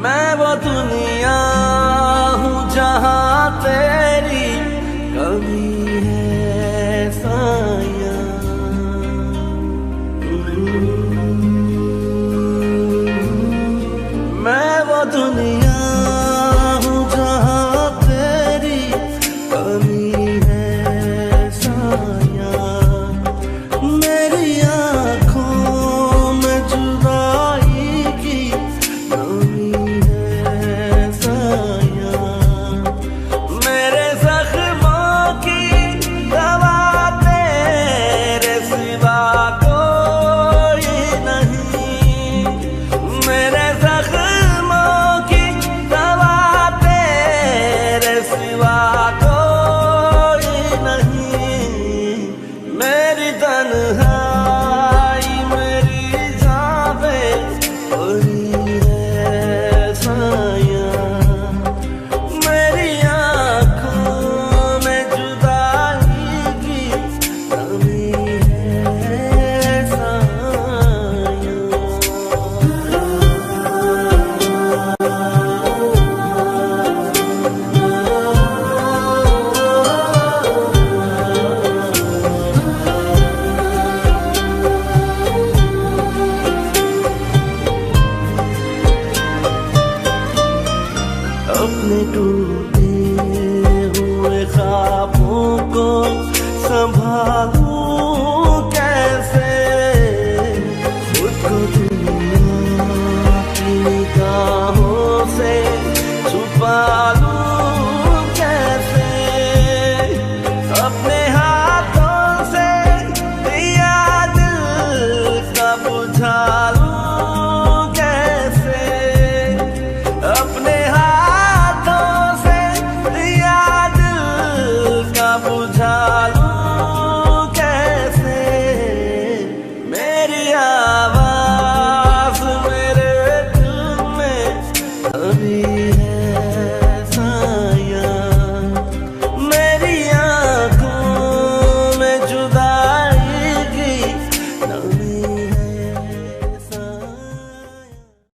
मैं वो दुनिया हूँ जहाँ तेरी कमी है साया। मैं वो दुनिया हूँ जहाँ तेरी कमी है साया। मेरी आँखों में जुदाई की कमी है साया। मेरे जख्मों की दवा तेरे सिवा कोई नहीं। मेरे जख्मों की दवा तेरे सिवा कोई नहीं। मेरी तन्हाई मेरी जान पे कोई है साया। मेरी आँखों में जुदाई की कमी है साया। अपने टूटे हुए ख्वाबों को संभाल